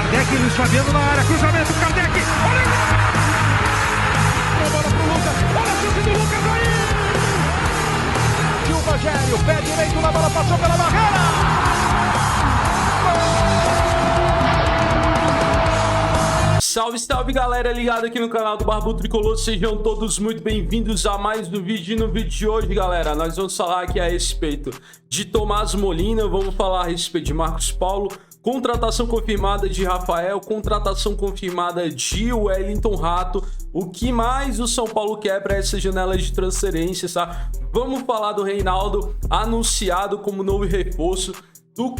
Kardec, Luiz Fabiano na área, cruzamento, Kardec, olha a bola pro Lucas, olha a chance do Lucas aí! E o Rogério, pé direito na bola, passou pela barreira! Salve, salve galera ligada aqui no canal do Barbudo Tricolor, sejam todos muito bem-vindos a mais um vídeo. E no vídeo de hoje, galera, nós vamos falar aqui a respeito de Tomás Molina, vamos falar a respeito de Marcos Paulo, contratação confirmada de Rafael, contratação confirmada de Wellington Rato, o que mais o São Paulo quer para essa janela de transferências, tá? Vamos falar do Reinaldo, anunciado como novo reforço do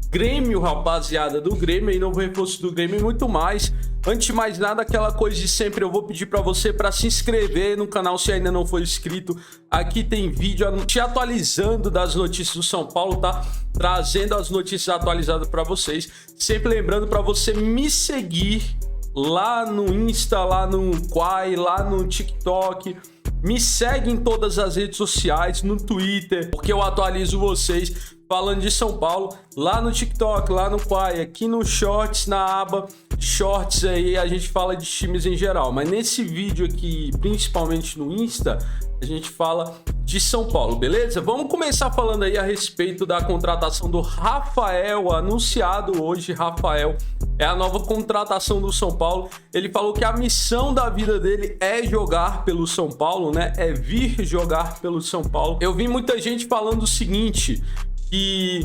Grêmio, rapaziada, do Grêmio, aí novo reforço do Grêmio e muito mais. Antes de mais nada, aquela coisa de sempre, eu vou pedir para você para se inscrever no canal se ainda não for inscrito. Aqui tem vídeo te atualizando das notícias do São Paulo, tá? Trazendo as notícias atualizadas para vocês. Sempre lembrando para você me seguir lá no Insta, lá no Quai, lá no TikTok. Me segue em todas as redes sociais, no Twitter, porque eu atualizo vocês falando de São Paulo, lá no TikTok, lá no Quai, aqui no Shorts, na aba Shorts aí, a gente fala de times em geral. Mas nesse vídeo aqui, principalmente no Insta, a gente fala de São Paulo, beleza? Vamos começar falando aí a respeito da contratação do Rafael, anunciado hoje. Rafael é a nova contratação do São Paulo. Ele falou que a missão da vida dele é jogar pelo São Paulo, né? É vir jogar pelo São Paulo. Eu vi muita gente falando o seguinte, que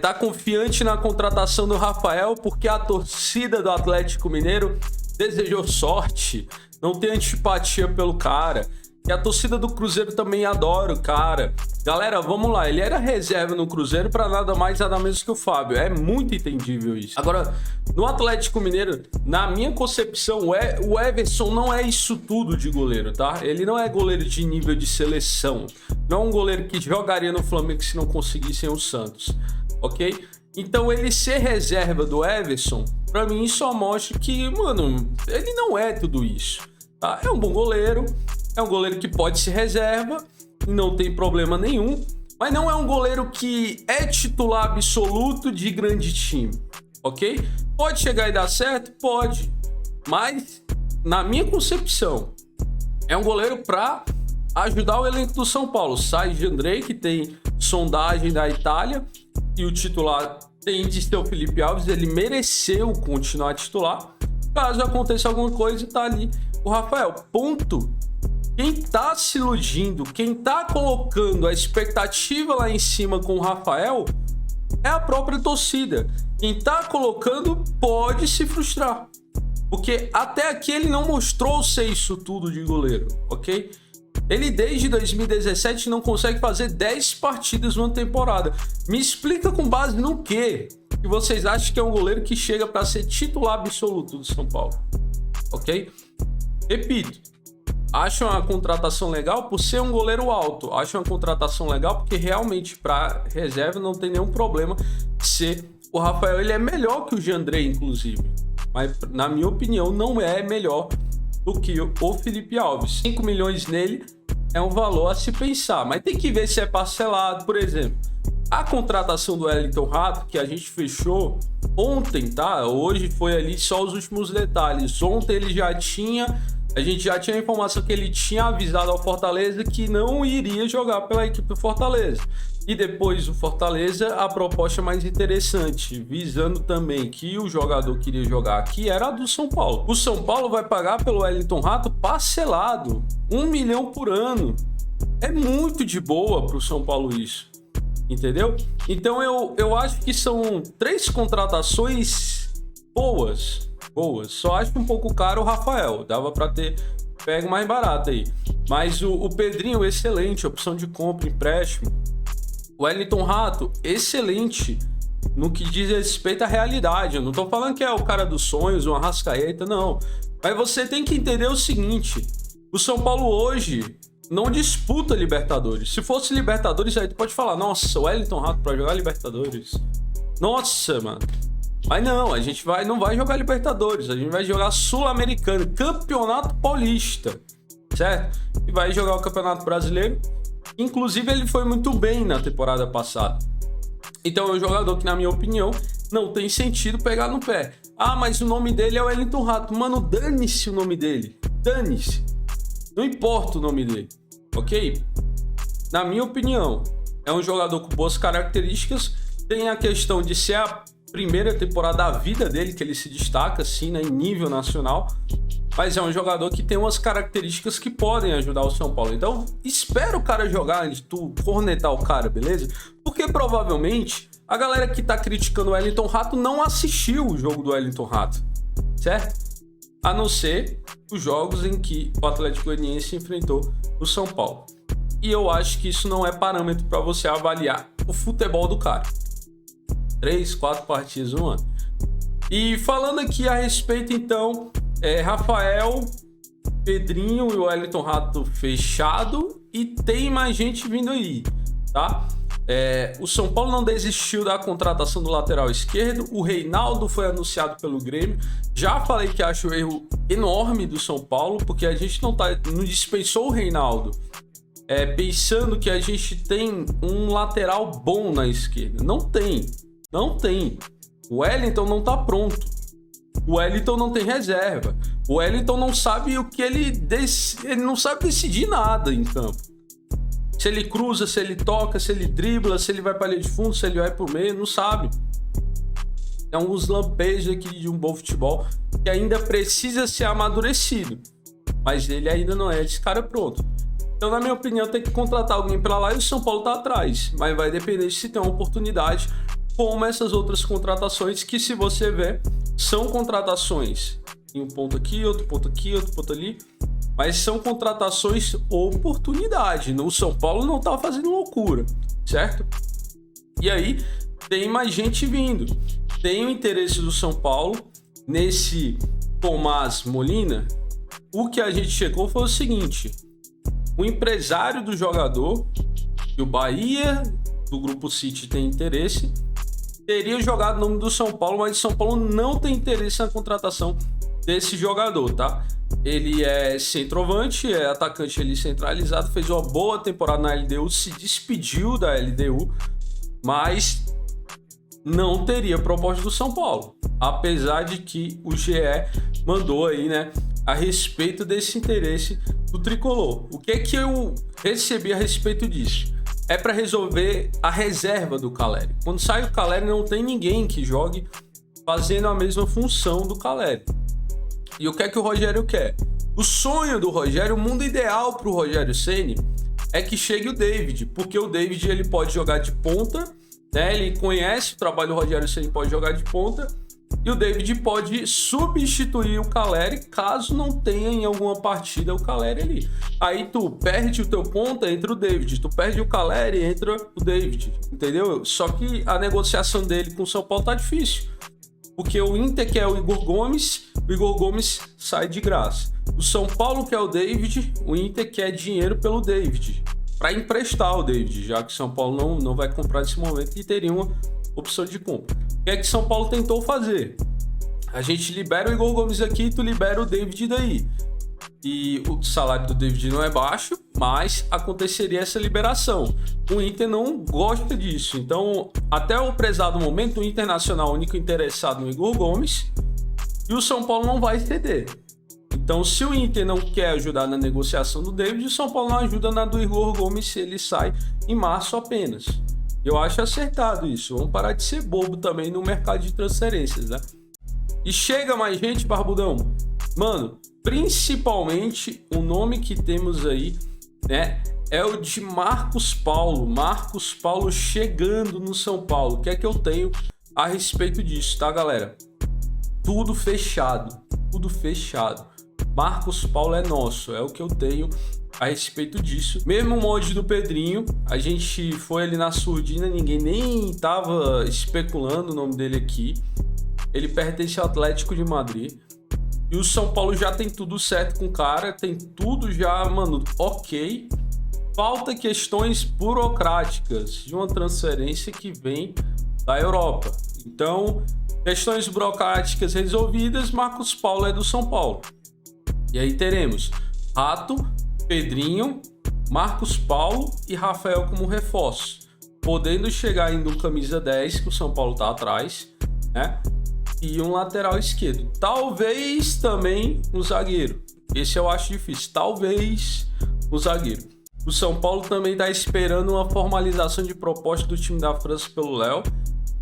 tá confiante na contratação do Rafael porque a torcida do Atlético Mineiro desejou sorte, não tem antipatia pelo cara. E a torcida do Cruzeiro também adora o cara. Galera, vamos lá. Ele era reserva no Cruzeiro para nada mais nada menos que o Fábio. É muito entendível isso. Agora, no Atlético Mineiro, na minha concepção, o Everson não é isso tudo de goleiro, tá? Ele não é goleiro de nível de seleção. Não é um goleiro que jogaria no Flamengo se não conseguissem o Santos, ok? Então, ele ser reserva do Everson, para mim, só mostra que, mano, ele não é tudo isso, tá? É um bom goleiro. É um goleiro que pode ser reserva, não tem problema nenhum, mas não é um goleiro que é titular absoluto de grande time, ok? Pode chegar e dar certo? Pode, mas na minha concepção, é um goleiro para ajudar o elenco do São Paulo. Sai de Andrei, que tem sondagem da Itália, e o titular tem de ser o Felipe Alves, ele mereceu continuar titular. Caso aconteça alguma coisa, tá ali o Rafael, ponto. Quem tá se iludindo, quem tá colocando a expectativa lá em cima com o Rafael é a própria torcida. Quem tá colocando pode se frustrar, porque até aqui ele não mostrou ser isso tudo de goleiro, ok? Ele desde 2017 não consegue fazer 10 partidas numa temporada. Me explica com base no quê que vocês acham que é um goleiro que chega para ser titular absoluto do São Paulo, ok? Repito. Acho uma contratação legal por ser um goleiro alto. Acho uma contratação legal porque realmente para reserva não tem nenhum problema ser o Rafael. Ele é melhor que o Jandrei, inclusive. Mas na minha opinião não é melhor do que o Felipe Alves. 5 milhões nele é um valor a se pensar. Mas tem que ver se é parcelado, por exemplo. A contratação do Wellington Rato, que a gente fechou ontem, tá? Hoje foi ali só os últimos detalhes. Ontem ele já tinha... A gente já tinha a informação que ele tinha avisado ao Fortaleza que não iria jogar pela equipe do Fortaleza. E depois do Fortaleza, a proposta mais interessante, visando também que o jogador queria jogar aqui, era a do São Paulo. O São Paulo vai pagar pelo Wellington Rato parcelado, 1 milhão por ano. É muito de boa para o São Paulo isso, entendeu? Então eu acho que são 3 contratações boas. Só acho um pouco caro o Rafael, dava para ter pego mais barato aí, mas o Pedrinho, excelente, opção de compra, empréstimo. O Wellington Rato, excelente no que diz respeito à realidade. Eu não tô falando que é o cara dos sonhos, um Arrascaeta, não, mas você tem que entender o seguinte, o São Paulo hoje não disputa Libertadores. Se fosse Libertadores, aí tu pode falar, nossa, o Wellington Rato para jogar Libertadores, nossa, mano. Mas não, a gente não vai jogar Libertadores, a gente vai jogar Sul-Americano, Campeonato Paulista, certo? E vai jogar o Campeonato Brasileiro. Inclusive, ele foi muito bem na temporada passada. Então, é um jogador que, na minha opinião, não tem sentido pegar no pé. Ah, mas o nome dele é Wellington Rato. Mano, dane-se o nome dele. Dane-se. Não importa o nome dele, ok? Na minha opinião, é um jogador com boas características. Tem a questão de ser a primeira temporada da vida dele que ele se destaca, assim, né, em nível nacional. Mas é um jogador que tem umas características que podem ajudar o São Paulo. Então, espera o cara jogar antes de tu cornetar o cara, beleza? Porque provavelmente a galera que tá criticando o Wellington Rato não assistiu o jogo do Wellington Rato, certo? A não ser os jogos em que o Atlético Goianiense enfrentou o São Paulo. E eu acho que isso não é parâmetro para você avaliar o futebol do cara. 3, 4 partidas no ano. E falando aqui a respeito, então, Rafael, Pedrinho e o Wellington Rato fechado, e tem mais gente vindo aí, tá? O São Paulo não desistiu da contratação do lateral esquerdo. O Reinaldo foi anunciado pelo Grêmio. Já falei que acho um erro enorme do São Paulo, porque a gente não dispensou o Reinaldo pensando que a gente tem um lateral bom na esquerda. Não tem. O Wellington não tá pronto. O Wellington não tem reserva. O Wellington não sabe o que ele não sabe decidir nada em campo. Se ele cruza, se ele toca, se ele dribla, se ele vai para a linha de fundo, se ele vai pro meio, não sabe. É uns lampejos aqui de um bom futebol que ainda precisa ser amadurecido. Mas ele ainda não é esse cara pronto. Então, na minha opinião, tem que contratar alguém para lá e o São Paulo tá atrás. Mas vai depender de se tem uma oportunidade, como essas outras contratações que, se você ver, são contratações em um ponto aqui, outro ponto aqui, outro ponto ali. Mas são contratações oportunidade. O São Paulo não tá fazendo loucura, certo? E aí, tem mais gente vindo. Tem o interesse do São Paulo nesse Tomás Molina. O que a gente chegou foi o seguinte: o empresário do jogador, que o Bahia, do Grupo City, tem interesse, teria jogado o nome do São Paulo, mas o São Paulo não tem interesse na contratação desse jogador, tá? Ele é centroavante, é atacante ali centralizado, fez uma boa temporada na LDU, se despediu da LDU, mas não teria proposta do São Paulo, apesar de que o GE mandou aí, né, a respeito desse interesse do tricolor. O que é que eu recebi a respeito disso? É para resolver a reserva do Caleri. Quando sai o Caleri, não tem ninguém que jogue fazendo a mesma função do Caleri. E o que é que o Rogério quer? O sonho do Rogério, o mundo ideal para o Rogério Ceni é que chegue o David, porque o David ele pode jogar de ponta, né? Ele conhece o trabalho do Rogério Ceni, pode jogar de ponta, e o David pode substituir o Caleri caso não tenha em alguma partida o Caleri ali. Aí tu perde o teu ponta, entra o David. Tu perde o Caleri, entra o David. Entendeu? Só que a negociação dele com o São Paulo tá difícil. Porque o Inter quer o Igor Gomes sai de graça. O São Paulo quer o David, o Inter quer dinheiro pelo David, para emprestar o David, já que o São Paulo não vai comprar nesse momento e teria uma opção de compra. O que é que São Paulo tentou fazer? A gente libera o Igor Gomes aqui e tu libera o David daí. E o salário do David não é baixo, mas aconteceria essa liberação. O Inter não gosta disso. Então, até o prezado momento, o Internacional é o único interessado no Igor Gomes e o São Paulo não vai ceder. Então, se o Inter não quer ajudar na negociação do David, o São Paulo não ajuda na do Igor Gomes se ele sai em março apenas. Eu acho acertado isso. Vamos parar de ser bobo também no mercado de transferências, né? E chega mais gente, Barbudão. Mano, principalmente o nome que temos aí, né, é o de Marcos Paulo. Marcos Paulo chegando no São Paulo. O que é que eu tenho a respeito disso, tá, galera? Tudo fechado. Marcos Paulo é nosso, é o que eu tenho a respeito disso. Mesmo o molde do Pedrinho, a gente foi ali na surdina, ninguém nem tava especulando o nome dele aqui. Ele pertence ao Atlético de Madrid. E o São Paulo já tem tudo certo com o cara, tem tudo já, mano, ok. Falta questões burocráticas de uma transferência que vem da Europa. Então, questões burocráticas resolvidas, Marcos Paulo é do São Paulo. E aí teremos Rato, Pedrinho, Marcos Paulo e Rafael como reforço, podendo chegar ainda um camisa 10, que o São Paulo tá atrás, né? E um lateral esquerdo. Talvez também um zagueiro. Esse eu acho difícil. Talvez um zagueiro. O São Paulo também está esperando uma formalização de proposta do time da França pelo Léo.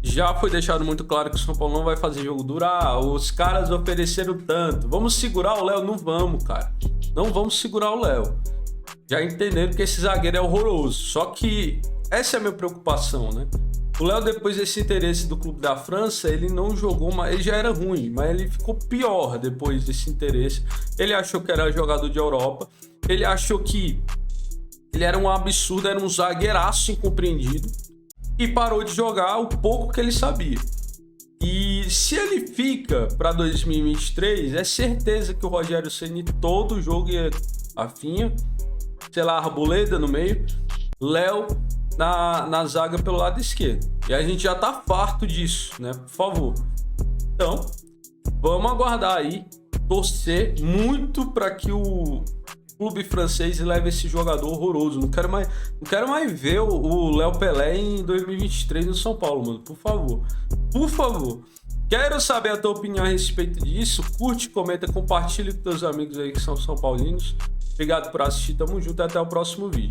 Já foi deixado muito claro que o São Paulo não vai fazer jogo duro. Os caras ofereceram tanto. Vamos segurar o Léo? Não vamos, cara. Não vamos segurar o Léo. Já entenderam que esse zagueiro é horroroso. Só que essa é a minha preocupação, né? O Léo, depois desse interesse do clube da França, ele não jogou, mas ele já era ruim, mas ele ficou pior depois desse interesse. Ele achou que era jogador de Europa. Ele achou que ele era um absurdo, era um zagueiraço incompreendido. E parou de jogar o pouco que ele sabia. E se ele fica para 2023, é certeza que o Rogério Ceni todo jogo ia afinha, sei lá, Arboleda no meio, Léo na zaga pelo lado esquerdo. E a gente já tá farto disso, né? Por favor. Então, vamos aguardar aí, torcer muito para que o clube francês leva esse jogador horroroso. Não quero mais ver o Léo Pelé em 2023 no São Paulo, mano. Por favor. Por favor. Quero saber a tua opinião a respeito disso. Curte, comenta, compartilha com teus amigos aí que são São Paulinos. Obrigado por assistir. Tamo junto e até o próximo vídeo.